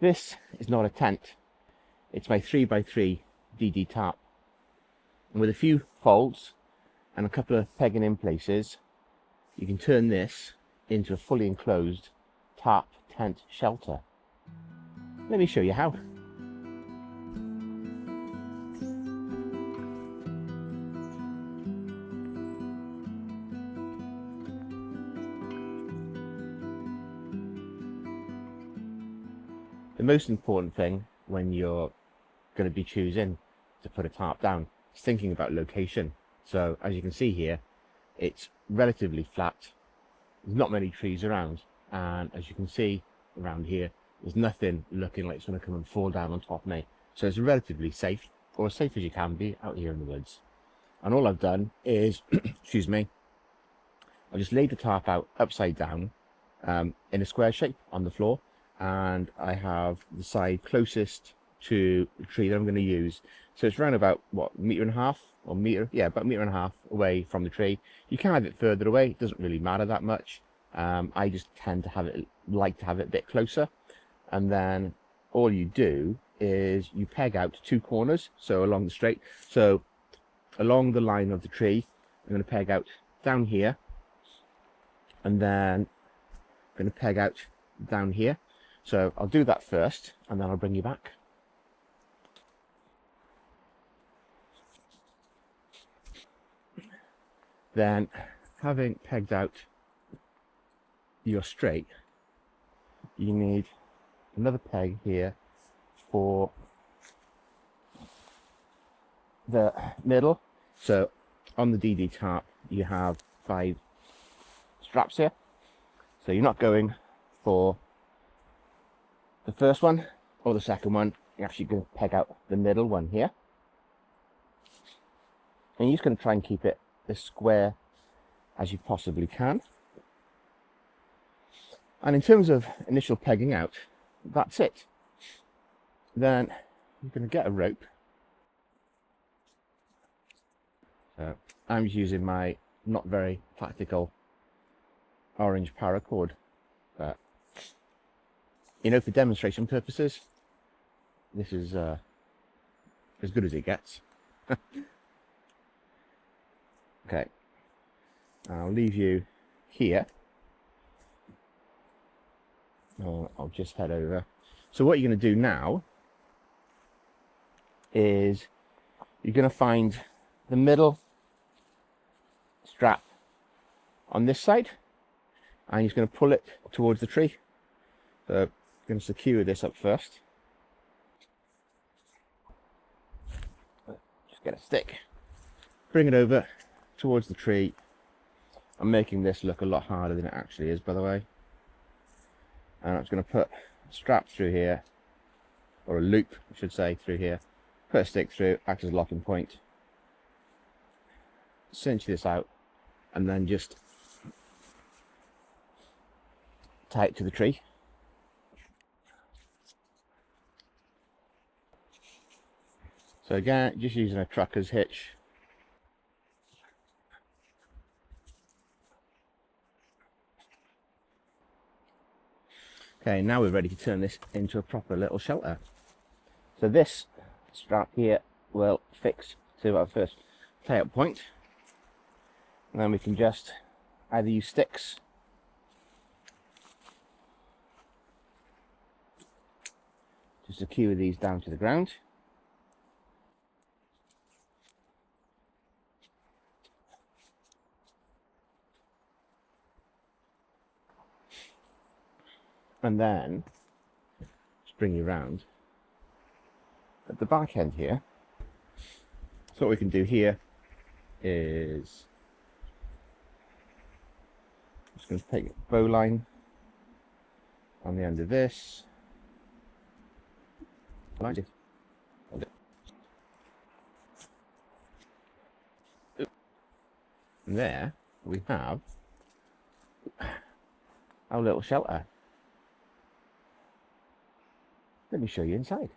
This is not a tent, it's my 3x3 DD tarp. And with a few folds and a couple of pegging in places, you can turn this into a fully enclosed tarp tent shelter. Let me show you how. The most important thing when you're going to be choosing to put a tarp down is thinking about location. So as you can see here, it's relatively flat. There's not many trees around, and as you can see around here, there's nothing looking like it's going to come and fall down on top of me. So it's relatively safe, or as safe as you can be out here in the woods. And all I've done is, excuse me, I've just laid the tarp out upside down in a square shape on the floor, and I have the side closest to the tree that I'm going to use. So it's around about, what, metre and a half, or metre, yeah, about metre and a half away from the tree. You can have it further away, it doesn't really matter that much. I just tend to like to have it a bit closer. And then all you do is you peg out two corners, so along the straight. So along the line of the tree, I'm going to peg out down here, and then I'm going to peg out down here. So I'll do that first, and then I'll bring you back. Then, having pegged out your straight, you need another peg here for the middle. So on the DD tarp, you have 5 straps here. So you're not going for the first one or the second one. You're actually going to peg out the middle one here, and you're just going to try and keep it as square as you possibly can. And in terms of initial pegging out, that's it. Then you're going to get a rope. So I'm just using my not very practical orange paracord, but you know, for demonstration purposes, this is as good as it gets. Okay, I'll leave you here. I'll just head over. So what you're going to do now is you're going to find the middle strap on this side, and you're just going to pull it towards the tree. So I'm going to secure this up first. Just get a stick, bring it over towards the tree. I'm making this look a lot harder than it actually is, by the way. And I'm just going to put a strap through here, or a loop I should say, through here. Put a stick through, act as a locking point. Cinch this out, and then just tie it to the tree. So again, just using a trucker's hitch. Okay, now we're ready to turn this into a proper little shelter. So this strap here will fix to our first tie-up point, and then we can just either use sticks to secure these down to the ground, and then just bring you round at the back end here. So what we can do here is just going to take a bow line on the end of this, like it. And there we have our little shelter. Let me show you inside.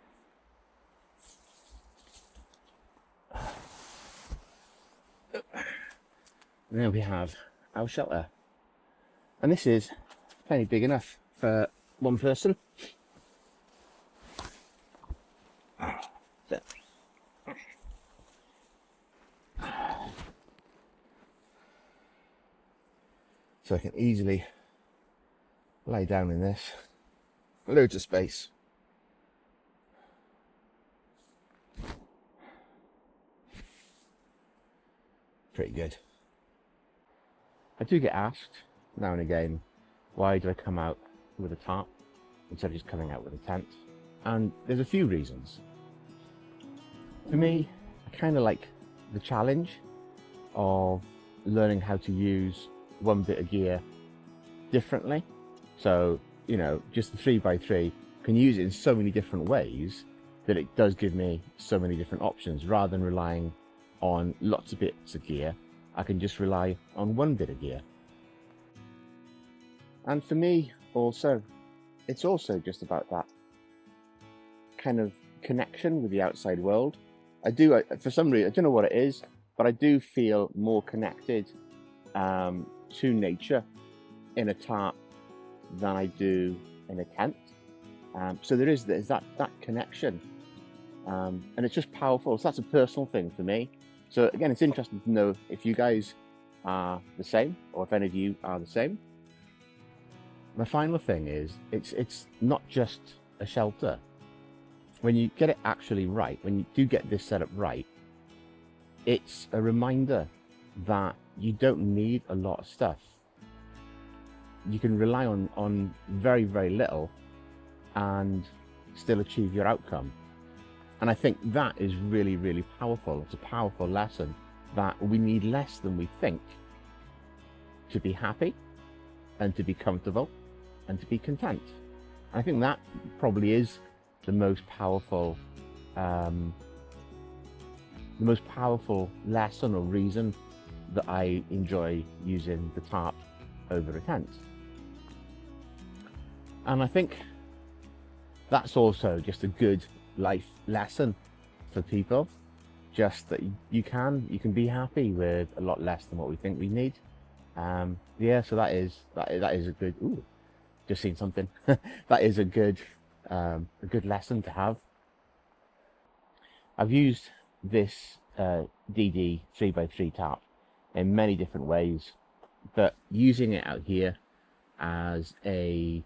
And there we have our shelter. And this is plenty big enough for one person. it. So I can easily lay down in this. Loads of space. Pretty good. I do get asked now and again, why do I come out with a tarp instead of just coming out with a tent? And there's a few reasons. For me, I kind of like the challenge of learning how to use one bit of gear differently. So, you know, just the 3x3 can use it in so many different ways that it does give me so many different options. Rather than relying on lots of bits of gear, I can just rely on one bit of gear. And for me also, it's also just about that kind of connection with the outside world. For some reason, I don't know what it is, but I do feel more connected to nature in a tarp than I do in a tent. So there's that connection, and it's just powerful. So that's a personal thing for me. So again, it's interesting to know if you guys are the same, or if any of you are the same. My final thing is, it's not just a shelter. When you get it actually right, when you do get this set up right, it's a reminder that you don't need a lot of stuff. You can rely on very, very little and still achieve your outcome. And I think that is really, really powerful. It's a powerful lesson that we need less than we think to be happy and to be comfortable and to be content. I think that probably is the most powerful lesson or reason that I enjoy using the tarp over a tent. And I think that's also just a good life lesson for people, just that you can be happy with a lot less than what we think we need. Yeah, so that is a good, ooh, just seen something. That is a good lesson to have. I've used this DD 3x3 tarp in many different ways, but using it out here as a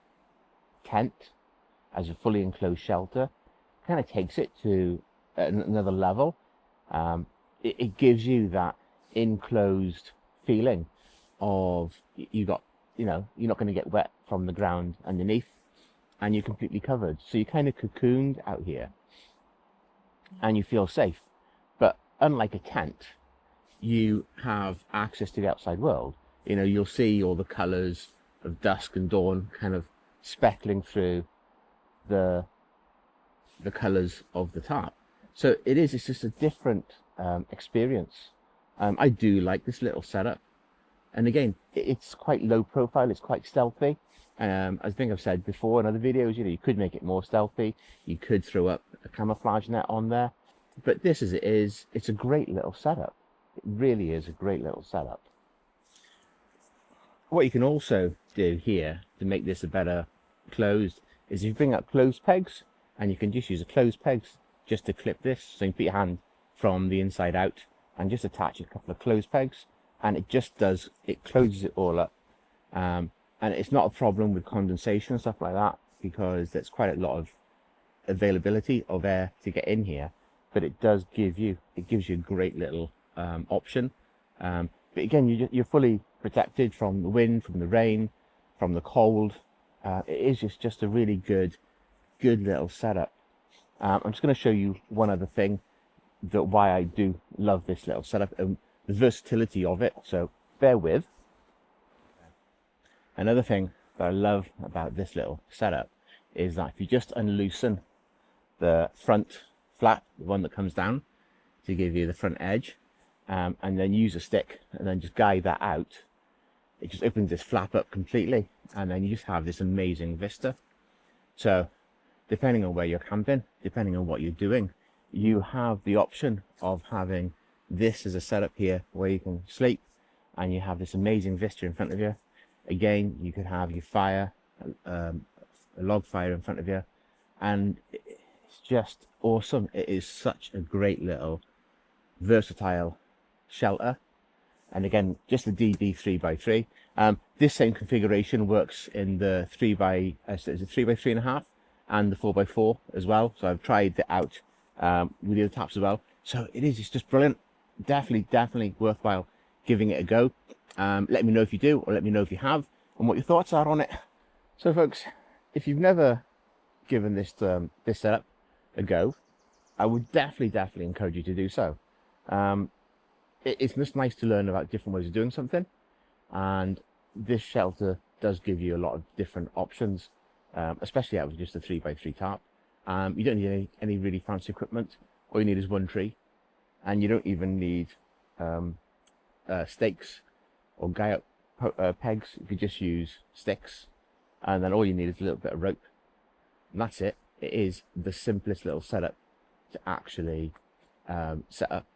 tent, as a fully enclosed shelter, kind of takes it to another level. It gives you that enclosed feeling of you're not going to get wet from the ground underneath, and you're completely covered. So you're kind of cocooned out here and you feel safe. But unlike a tent, you have access to the outside world. You know, you'll see all the colors of dusk and dawn kind of speckling through the colors of the tarp. So it's just a different experience. I do like this little setup, and again, it's quite low profile, it's quite stealthy. I think I've said before in other videos, you could make it more stealthy, you could throw up a camouflage net on there, but this as it is, it's a great little setup. It really is a great little setup. What you can also do here to make this a better closed is if you bring up clothes pegs, and you can just use a clothes pegs just to clip this. So you can put your hand from the inside out and just attach a couple of clothes pegs, and it closes it all up. And it's not a problem with condensation and stuff like that, because there's quite a lot of availability of air to get in here, but it gives you a great little option. But again, you're fully protected from the wind, from the rain, from the cold. It is just a really good little setup. I'm just going to show you one other thing, why I do love this little setup and the versatility of it, so bear with. Another thing that I love about this little setup is that if you just unloosen the front flap, the one that comes down to give you the front edge, and then use a stick and then just guide that out, it just opens this flap up completely, and then you just have this amazing vista. So depending on where you're camping, depending on what you're doing, you have the option of having this as a setup here where you can sleep and you have this amazing vista in front of you. Again, you could have your fire, a log fire in front of you, and it's just awesome. It is such a great little versatile shelter. And again, just the DD 3x3. This same configuration works in the 3x3.5 and the 4x4 as well. So I've tried it out with the other taps as well. So it's just brilliant. Definitely worthwhile giving it a go. Let me know if you do, or let me know if you have, and what your thoughts are on it. So folks, if you've never given this this setup a go, I would definitely encourage you to do so. It's just nice to learn about different ways of doing something, and this shelter does give you a lot of different options, especially out with just a 3x3 tarp. You don't need any really fancy equipment. All you need is one tree, and you don't even need stakes or guy up pegs. If you just use sticks, and then all you need is a little bit of rope, and that's it. It is the simplest little setup to actually set up,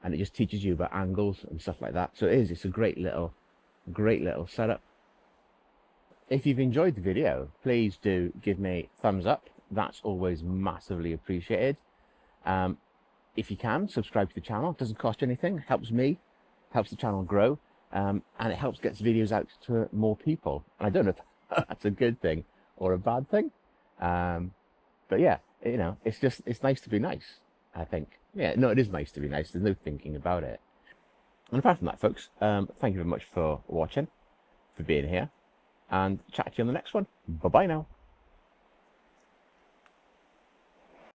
and it just teaches you about angles and stuff like that. So it's a great little setup. If you've enjoyed the video, please do give me a thumbs up. That's always massively appreciated. If you can, subscribe to the channel. It doesn't cost you anything. Helps me, helps the channel grow, and it helps get videos out to more people. And I don't know if that's a good thing or a bad thing, but yeah, you know, it's nice to be nice, I think. Yeah, no, it is nice to be nice. There's no thinking about it. And apart from that, folks, thank you very much for watching, for being here, and chat to you on the next one. Bye bye now.